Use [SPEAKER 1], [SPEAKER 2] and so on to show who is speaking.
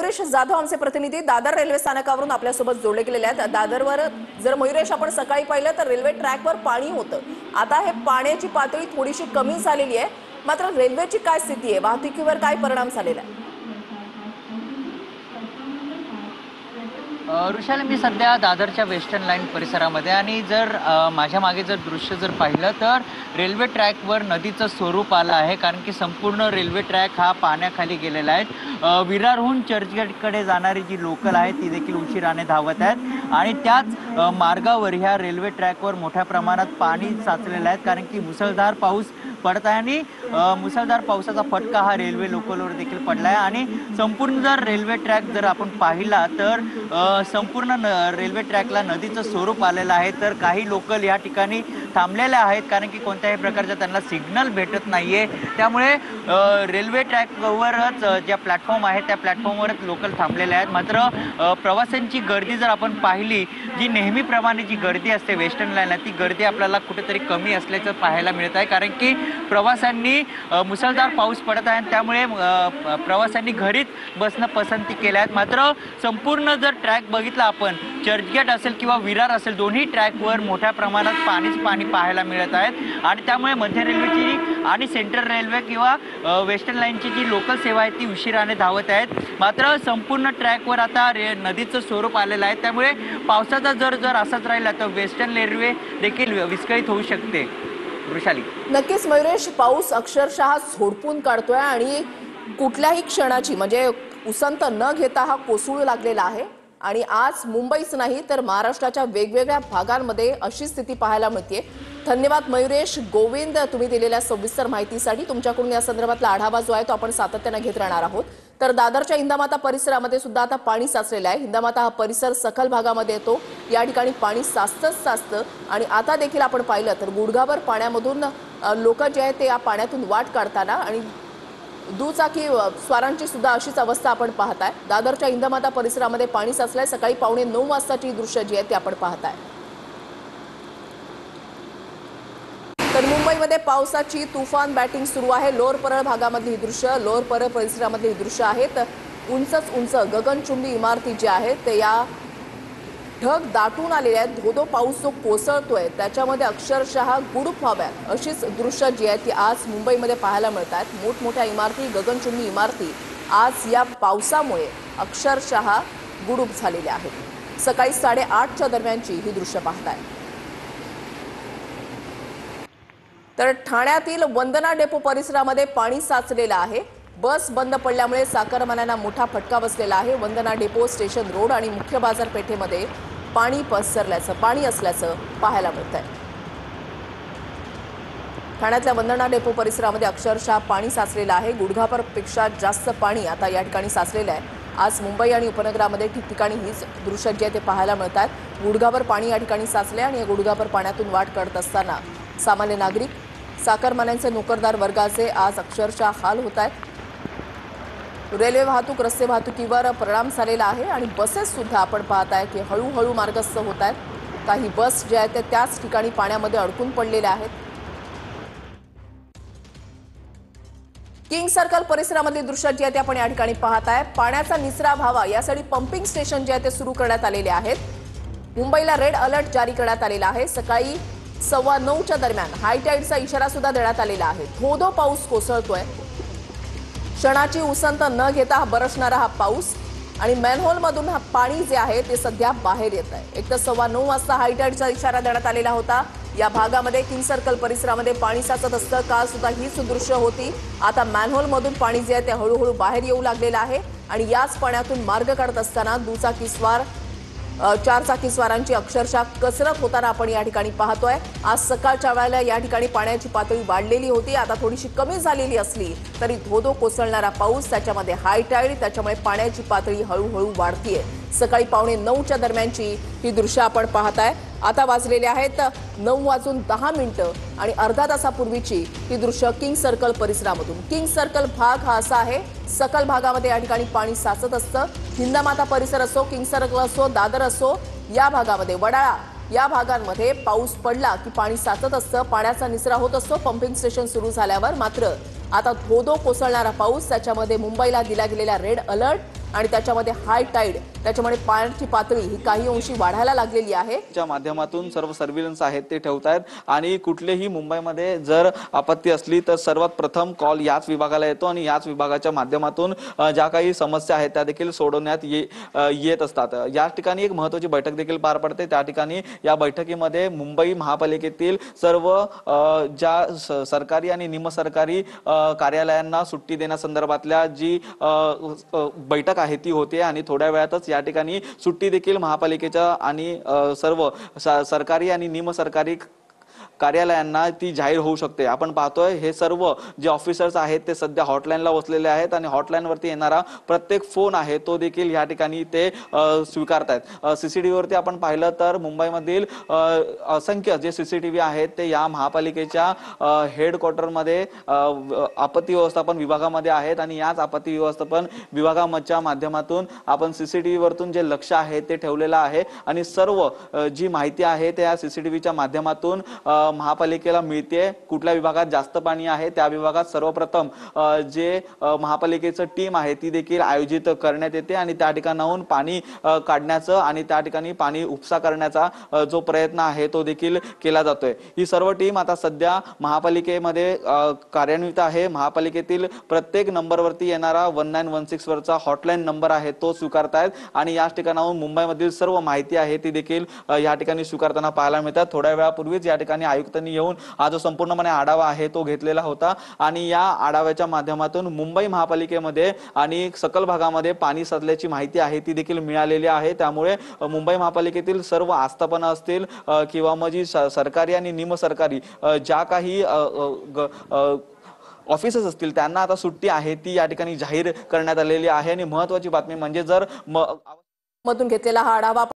[SPEAKER 1] मयुरेश जाधव आमचे प्रतिनिधी दादर रेल्वे स्थानकावरून आपल्यासोबत जोडले गेलेले आहेत। दादरवर जर मयुरेश आपण सकाळी पाहिलं तर रेल्वे ट्रॅकवर पाणी होतं। आता हे पाण्याची पातळी थोडीशी कमी झालेली आहे, मात्र रेल्वेची काय स्थिती आहे, वाहतुकीवर काय परिणाम झालेला आहे?
[SPEAKER 2] ऋषाली, मी सध्या दादरच्या वेस्टर्न लाईन परिसरामध्ये आणि जर माझ्या मागे जर दृश्य जर पाहिलं तर रेल्वे ट्रॅकवर नदीचं स्वरूप आलं आहे, कारण की संपूर्ण रेल्वे ट्रॅक हा पाण्याखाली गेलेला आहे। विरारहून चर्चगेटकडे जाणारी जी लोकल आहे ती देखील उशिराने धावत आहेत आणि त्याच मार्गावर ह्या रेल्वे ट्रॅकवर मोठ्या प्रमाणात पाणी साचलेलं आहे, कारण की मुसळधार पाऊस पडत आहे आणि मुसळधार पावसाचा फटका हा रेल्वे लोकलवर देखील पडला आहे। आणि संपूर्ण जर रेल्वे ट्रॅक जर आपण पाहिला तर संपूर्ण रेल्वे ट्रॅकला नदीचं स्वरूप आलेलं आहे। तर काही लोकल या ठिकाणी थांबलेल्या आहेत, कारण की कोणत्याही प्रकारचा त्यांना सिग्नल भेटत नाहीये। त्यामुळे रेल्वे ट्रॅकवरच ज्या प्लॅटफॉर्म आहे त्या प्लॅटफॉर्मवरच लोकल थांबलेले आहेत। मात्र प्रवाशांची गर्दी जर आपण पाहिली, जी नेहमीप्रमाणे जी गर्दी असते वेस्टर्न लाईनला, ती गर्दी आपल्याला कुठेतरी कमी असल्याचं पाहायला मिळत आहे, कारण की प्रवाशांनी मुसळधार पाऊस पडत आहे त्यामुळे प्रवाशांनी घरीच बसणं पसंती केल्या आहेत। मात्र संपूर्ण जर ट्रॅक बघितला आपण, चर्चगेट असेल किंवा विरार असेल, दोन्ही ट्रॅकवर मोठ्या प्रमाणात पाणी पाहायला मिळत आहेत आणि त्यामुळे मध्य रेल्वेची आणि सेंट्रल रेल्वे किंवा वेस्टर्न लाईनची जी लोकल सेवा आहे ती उशिराने धावत आहेत। मात्र संपूर्ण ट्रॅकवर आता नदीचं स्वरूप आलेलं आहे, त्यामुळे पावसाचा जर असाच राहिला तर वेस्टर्न रेल्वे देखील विस्कळीत होऊ शकते। वृषाली,
[SPEAKER 1] नक्कीच मयुरेश, पाऊस अक्षरशः झोडपून काढतोय आणि कुठल्याही क्षणाची म्हणजे उसंत न घेता हा कोसळू लागलेला आहे आणि आज मुंबईच नाही तर महाराष्ट्राच्या वेगवेगळ्या भागांमध्ये अशी स्थिती पाहायला मिळते। धन्यवाद मयुरेश, गोविंद, तुम्ही दिलेल्या सविस्तर माहितीसाठी। तुमच्याकडून या संदर्भातला आढावा जो आहे तो आपण सातत्याने घेत राहणार आहोत। तर दादरच्या हिंदामाता परिसरामध्ये सुद्धा आता पाणी साचलेलं आहे। हिंदामाता हा परिसर सखल भागामध्ये येतो, या ठिकाणी पाणी साचतं आणि आता देखील आपण पाहिलं तर गुडघाभर पाण्यामधून लोक जे आहेत ते या पाण्यातून वाट काढताना आणि दुचाकी स्वारांची सुद्धा अशीच अवस्था आपण पाहताय। दादरच्या हिंदमाता परिसरामध्ये पाणी साचलंय। सकाळी 9:15 वाजताची दृश्य जी आहेत ती आपण पाहताय। तर मुंबईमध्ये पावसाची तुफान बॅटिंग सुरू आहे। लोअर परळ भागामधली ही दृश्य, लोअर परळ परिसरामधली ही दृश्य आहेत। उंच गगनचुंबी इमारती ज्या आहेत ते या ढग दाटून आलेले आहेत। धोधो पाऊस जो कोसळतोय त्याच्यामध्ये अक्षरशः गुडूप व्हाव्यात अशीच दृश्य जी आहेत ती आज मुंबईमध्ये पाहायला मिळतात। मोठमोठ्या इमारती, गगनचुंबी इमारती आज या पावसामुळे अक्षरशः गुडूप झालेल्या आहेत। सकाळी 8:30च्या दरम्यानची ही दृश्य पाहताय। तर ठाण्यातील वंदना डेपो परिसरामध्ये पाणी साचलेलं आहे। बस बंद पडल्यामुळे चाकरमान्यांना मोठा फटका बसलेला आहे। वंदना डेपो, स्टेशन रोड आणि मुख्य बाजारपेठेमध्ये पाणी असल्याचं पाहायला मिळतंय। ठाण्यातल्या वंदना डेपो परिसरामध्ये अक्षरशः पाणी साचलेलं आहे। गुडघाभरपेक्षा जास्त पाणी आता या ठिकाणी साचलेलं आहे। आज मुंबई आणि उपनगरामध्ये ठिकठिकाणी हीच दृश्य जे ते पाहायला मिळतात। गुडघाभर पाणी या ठिकाणी साचले आणि या गुडघाभर पाण्यातून वाट काढत असताना सामान्य नागरिक, चाकरमान्यांचे, नोकरदार वर्गाचे आज अक्षरशः हाल होत आहेत। रेल्वे वाहतूक, रस्ते वाहतुकीवर परिणाम झालेला आहे आणि बसेस सुद्धा आपण पाहताय की हळूहळू मार्गस्थ होत आहेत। काही बस ज्या आहेत त्याच ठिकाणी पाण्यामध्ये अडकून पडलेल्या आहेत। किंग सर्कल परिसरामधली दृश्य जी आहेत ते आपण या ठिकाणी पाहताय। पाण्याचा निचरा व्हावा यासाठी पंपिंग स्टेशन जे आहे ते सुरू करण्यात आलेले आहेत। मुंबईला रेड अलर्ट जारी करण्यात आलेला आहे। सकाळी 9:15च्या दरम्यान हायटाईडचा इशारा सुद्धा देण्यात आलेला आहे। धोधो पाऊस कोसळतोय, क्षणाची उसंत न घेता बरसणारा हा पाऊस आणि मॅनहोलमधून पाणी जे आहे ते सध्या बाहेर येत आहे। एक तर 9:15 वाजता हायटाईडचा इशारा देण्यात आलेला होता। या भागामध्ये किंग सर्कल परिसरामध्ये पाणी साचत असतं। काल सुद्धा हीच दृश्य होती। आता मॅनहोलमधून पाणी जे आहे ते हळूहळू बाहेर येऊ लागलेलं आहे आणि याच पाण्यातून मार्ग काढत असताना दुचाकी स्वार, चारचाकी स्वारांची अक्षरशः कसरत होताना आपण या ठिकाणी पाहतोय। आज सकाळच्या वेळेला या ठिकाणी पाण्याची पातळी वाढलेली होती, आता थोडीशी कमी झालेली असली तरी धोधो कोसळणारा पाऊस, त्याच्यामध्ये हाय टाईड, त्याच्यामुळे पाण्याची पातळी हळूहळू वाढतीये। सकाळी 9:15च्या दरम्यानची ही दृश्य आपण पाहताय। आता वाजलेले आहेत 9:10 आणि अर्धा तासापूर्वीची ही दृश्य किंग सर्कल परिसरामधून। किंग सर्कल भाग हा असा आहे, सकल भागामध्ये या ठिकाणी पाणी साचत असतं। हिंदामाता परिसर असो, किंग सर्कल असो, दादर असो, या भागामध्ये, वडाळा या भागांमध्ये पाऊस पडला की पाणी साचत असतं, पाण्याचा निचरा होत असतो पंपिंग स्टेशन सुरू झाल्यावर। मात्र आता धोधो कोसळणारा पाऊस, त्याच्यामध्ये मुंबईला दिला गेलेला रेड अलर्ट आणि त्याच्यामध्ये हाय टाईड, त्याच्यामुळे पाण्याची पातळी ही काही अंशी वाढायला लागलेली आहे.
[SPEAKER 3] च्या माध्यमातून सर्व सर्व्हिलन्स आहेत ते ठेवतायत आणि कुठलेही मुंबईमध्ये जर आपत्ती असली तर सर्वात प्रथम कॉल याच विभागाला येतो आणि याच विभागाच्या माध्यमातून ज्या काही समस्या आहेत त्या देखील सोडवण्यात येत असतात. या ठिकाणी एक महत्त्वाची बैठक देखील पार पडते. त्या ठिकाणी या बैठकीमध्ये मुंबई महापालिकेतील सर्व ज्या सरकारी आणि निमसरकारी कार्यालयांना सुट्टी देण्यासंदर्भातल्या जी बैठक आहे ती होते आणि थोड्या वेळातच या ठिकाणी सुट्टी देखील महापालिकेच्या आणि सर्व सरकारी आणि निमसरकारी कार्यालयांना ती जाहीर होऊ शकते. आपण पाहतोय हे सर्व जे ऑफिसर्स आहेत ते सध्या हॉटलाईनला बसलेले आहेत आणि हॉटलाईनवरती येणारा प्रत्येक फोन आहे तो देखील या ठिकाणी ते स्वीकारतायत. सीसीटीव्हीवरती आपण पाहिलं तर मुंबईमधील असंख्य जे सीसीटीव्ही आहेत ते या महापालिकेच्या हेडक्वार्टरमध्ये आपत्ती व्यवस्थापन विभागामध्ये आहेत आणि याच आपत्ती व्यवस्थापन विभागाच्या माध्यमातून आपण सीसीटीव्हीवरतून जे लक्ष आहे ते ठेवलेलं आहे आणि सर्व जी माहिती आहे त्या सीसीटीव्हीच्या माध्यमातून महापालिकेला मिळते. कुठल्या विभागात जास्त पाणी आहे त्या विभागात सर्वप्रथम जे महापालिकेचं टीम आहे ती देखील आयोजित करण्यात येते आणि त्या ठिकाणाहून पाणी काढण्याचं आणि त्या ठिकाणी पाणी उपसा करण्याचा जो प्रयत्न आहे तो देखील केला जातोय. ही सर्व टीम आता सध्या महापालिकेमध्ये कार्यान्वित आहे. महापालिकेतील प्रत्येक नंबरवरती येणारा 1916 वरचा हॉटलाईन नंबर आहे तो स्वीकारतायत आणि याच ठिकाणाहून मुंबईमधील सर्व माहिती आहे ती देखील या ठिकाणी स्वीकारताना पाहायला मिळतात. थोड्या वेळापूर्वीच या ठिकाणी आयुक्तांनी येऊन हा जो संपूर्णपणे आढावा आहे तो घेतलेला होता आणि या आढाव्याच्या माध्यमातून मुंबई महापालिकेमध्ये आणि सकल भागामध्ये पाणी साचल्याची माहिती आहे ती देखील मिळालेली आहे. त्यामुळे मुंबई महापालिकेतील सर्व आस्थापना असतील किंवा मग जी सरकारी आणि निमसरकारी ज्या काही ऑफिसेस असतील त्यांना आता सुट्टी आहे ती या ठिकाणी जाहीर करण्यात आलेली आहे. आणि महत्त्वाची बातमी म्हणजे जर
[SPEAKER 1] मधून घेतलेला हा आढावा